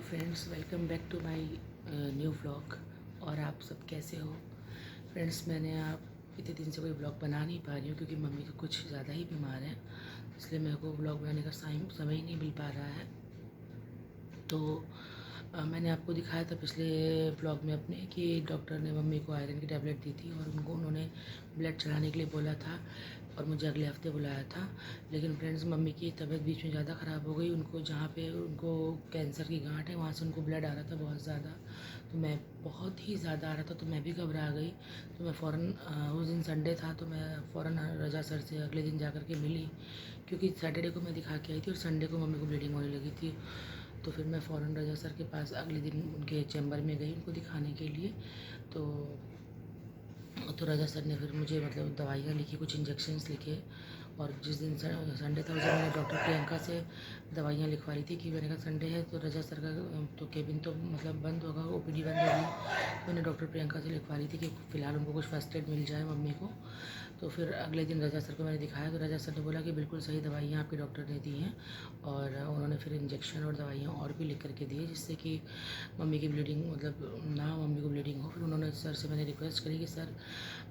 Friends, welcome back to my new vlog. और आप सब कैसे हो फ्रेंड्स? मैंने आप इतने दिन से कोई व्लॉग बना नहीं पा रही हूँ क्योंकि मम्मी तो कुछ ज़्यादा ही बीमार है, इसलिए मेरे को व्लॉग बनाने का समय ही नहीं मिल पा रहा है। तो मैंने आपको दिखाया था पिछले व्लॉग में अपने कि डॉक्टर ने मम्मी को आयरन की टैबलेट दी थी और उन्होंने ब्लड चढ़ाने के लिए बोला था और मुझे अगले हफ्ते बुलाया था। लेकिन फ्रेंड्स, मम्मी की तबीयत बीच में ज़्यादा ख़राब हो गई। उनको जहाँ पे उनको कैंसर की गांठ है वहाँ से उनको ब्लड आ रहा था बहुत ज़्यादा, तो मैं बहुत ही ज़्यादा आ रहा था, तो मैं भी घबरा गई। तो मैं फ़ौरन उस दिन संडे था तो मैं फ़ौरन रजा सर से अगले दिन जा कर के मिली, क्योंकि सैटरडे को मैं दिखा के आई थी और संडे को मम्मी को ब्लीडिंग होने लगी थी। तो फिर मैं फ़ौरन रजा सर के पास अगले दिन उनके चैम्बर में गई उनको दिखाने के लिए। तो रजा सर ने फिर मुझे मतलब दवाइयाँ लिखी, कुछ इंजेक्शन्स लिखे। और जिस दिन संडे था उस दिन मैंने डॉक्टर प्रियंका से दवाइयाँ लिखवा ली थी कि मैंने कहा संडे है तो रजा सर का तो केबिन तो मतलब बंद होगा, ओपीडी बंद होगी। मैंने डॉक्टर प्रियंका से लिखवा ली थी कि फ़िलहाल उनको कुछ फर्स्ट एड मिल जाए मम्मी को। तो फिर अगले दिन रजा सर को मैंने दिखाया तो रजा सर ने बोला कि बिल्कुल सही दवाइयाँ आपके डॉक्टर ने दी हैं, और उन्होंने फिर इंजेक्शन और दवाइयाँ और भी लिख करके दी है जिससे कि मम्मी की ब्लीडिंग मतलब ना मम्मी को ब्लीडिंग हो। फिर उन्होंने सर से मैंने रिक्वेस्ट करी कि सर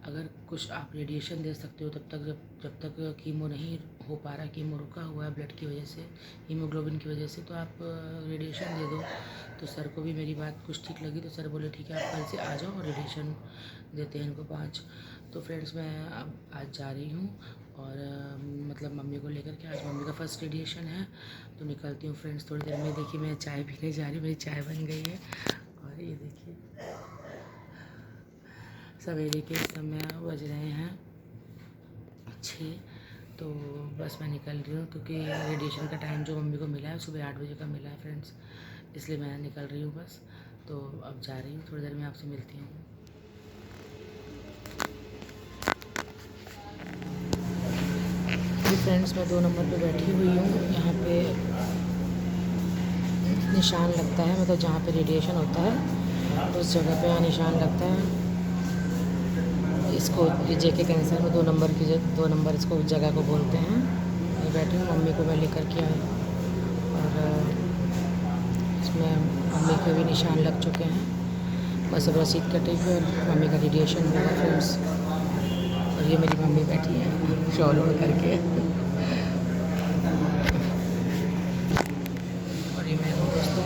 अगर कुछ आप रेडिएशन दे सकते हो तब तक, जब तक कीमो नहीं हो पा रहा, कीमो रुका हुआ है ब्लड की वजह से, हीमोग्लोबिन की वजह से, तो आप रेडिएशन दे दो। तो सर को भी मेरी बात कुछ ठीक लगी, तो सर बोले ठीक है आप कल से आ जाओ और रेडिएशन देते हैं इनको 5। तो फ्रेंड्स, मैं अब आज जा रही हूँ और मतलब मम्मी को लेकर के, आज मम्मी का फर्स्ट रेडिएशन है तो निकलती हूँ फ्रेंड्स थोड़ी देर में। देखिए मैं चाय पीने जा रही हूँ, मेरी चाय बन गई है। और ये देखिए सवेरे के समय बज रहे हैं 6, तो बस मैं निकल रही हूँ क्योंकि रेडिएशन का टाइम जो मम्मी को मिला है सुबह 8 बजे का मिला है फ्रेंड्स, इसलिए मैं निकल रही हूँ बस। तो अब जा रही हूँ, थोड़ी देर में आपसे मिलती हूँ। फ्रेंड्स, मैं 2 नंबर पे बैठी हुई हूँ। यहाँ पे निशान लगता है, मतलब जहाँ पे रेडिएशन होता है उस जगह पे यहाँ निशान लगता है। इसको जेके कैंसर में 2 नंबर की 2 नंबर इसको जगह को बोलते हैं। मैं बैठी हूँ, मम्मी को मैं लेकर के आई और इसमें मम्मी के भी निशान लग चुके हैं। बस अब रसीद कटेगी और मम्मी का रेडिएशन होगा फ्रेंड्स। और ये मेरी मम्मी बैठी है शॉल ओढ़ करके, और ये मैं हूँ दोस्तों,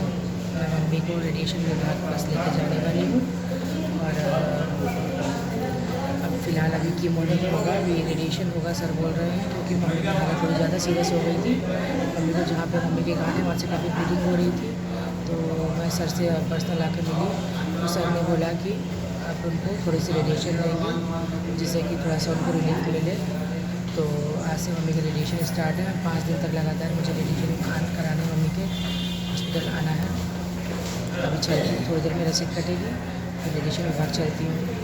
मैं मम्मी को रेडिएशन विभाग पास लेकर जाने वाली हूँ। और अब फ़िलहाल अभी कीमो नहीं होगा, अभी रेडिएशन होगा सर बोल रहे हैं, क्योंकि मम्मी की हालत थोड़ी ज़्यादा सीरियस हो गई थी। मम्मी को जहाँ पे मम्मी के गाँठ है वहाँ से काफ़ी ब्लीडिंग हो रही थी। तो मैं सर से पर्सनल आके मिली तो सर ने बोला कि आप उनको थोड़ी सी रेडिएशन देंगे जिससे कि थोड़ा सा उनको रिलीफ मिले। तो आज से मम्मी का रेडिएशन स्टार्ट है। 5 दिन तक लगातार मुझे रेडिएशन कराने मम्मी के हॉस्पिटल आना है। अभी चलती हूँ, थोड़ी देर में रसीद कटेगी फिर रेडिएशन विभाग चलती हूँ।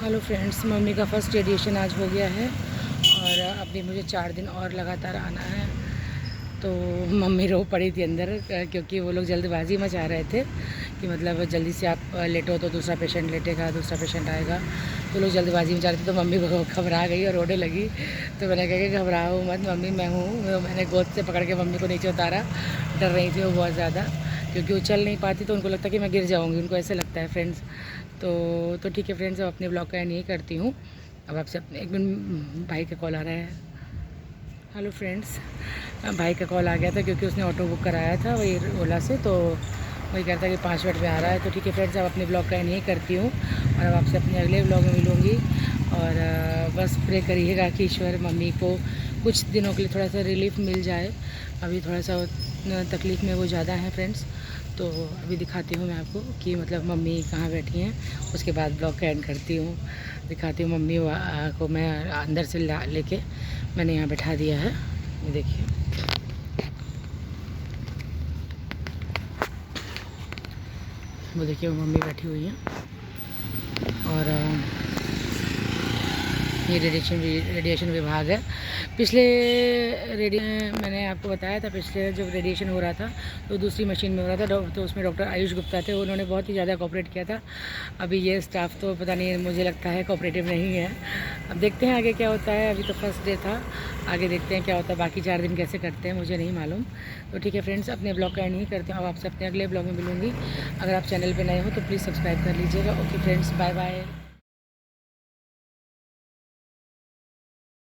हेलो फ्रेंड्स, मम्मी का फर्स्ट रेडिएशन आज हो गया है और अभी मुझे 4 दिन और लगातार आना है। तो मम्मी रो पड़ी थी अंदर क्योंकि वो लोग जल्दबाजी मचा रहे थे कि मतलब जल्दी से आप लेटो तो दूसरा पेशेंट लेटेगा, दूसरा पेशेंट आएगा। तो लोग जल्दबाजी मचा रहे थे, तो मम्मी को घबरा गई और रोने लगी। तो मैंने कहा कि घबराओ मत मम्मी, मैं हूँ। मैंने गोद से पकड़ के मम्मी को नीचे उतारा। डर रही थी वो बहुत ज़्यादा क्योंकि वो चल नहीं पाती, तो उनको लगता कि मैं गिर जाऊँगी, उनको ऐसे लगता है फ्रेंड्स। तो ठीक है फ्रेंड्स, अब अपने ब्लॉग का एंड यही करती हूँ। अब आपसे अपने 1 मिनट, भाई का कॉल आ रहा है। हेलो फ्रेंड्स, भाई का कॉल आ गया था क्योंकि उसने ऑटो बुक कराया था वही ओला से, तो वही कहता है कि 5 मिनट में आ रहा है। तो ठीक है फ्रेंड्स, अब अपने ब्लॉग का एंड यही करती हूँ और अब आपसे अपने अगले ब्लॉग में मिलूँगी। और बस प्रे करिएगा कि ईश्वर मम्मी को कुछ दिनों के लिए थोड़ा सा रिलीफ मिल जाए। अभी थोड़ा सा तकलीफ़ में वो ज़्यादा है फ्रेंड्स। तो अभी दिखाती हूँ मैं आपको कि मतलब मम्मी कहाँ बैठी हैं, उसके बाद ब्लॉग का एंड करती हूँ। दिखाती हूँ मम्मी को मैं अंदर से लेके मैंने यहाँ बैठा दिया है। ये देखिए, वो देखिए वो मम्मी बैठी हुई है। और ये रेडिएशन विभाग है। पिछले मैंने आपको बताया था, पिछले जब रेडिएशन हो रहा था तो दूसरी मशीन में हो रहा था, तो उसमें डॉक्टर आयुष गुप्ता थे, उन्होंने बहुत ही ज़्यादा कोऑपरेट किया था। अभी ये स्टाफ तो पता नहीं, मुझे लगता है कोऑपरेटिव नहीं है। अब देखते हैं आगे क्या होता है। अभी तो फर्स्ट डे था, आगे देखते हैं क्या होता है। बाकी 4 दिन कैसे करते हैं मुझे नहीं मालूम। तो ठीक है फ्रेंड्स, अपने ब्लॉग का एंड नहीं करते हैं। अब आपसे अपने अगले ब्लॉग में मिलूँगी। अगर आप चैनल पर नए हो तो प्लीज़ सब्सक्राइब कर लीजिएगा। Okay friends, bye bye.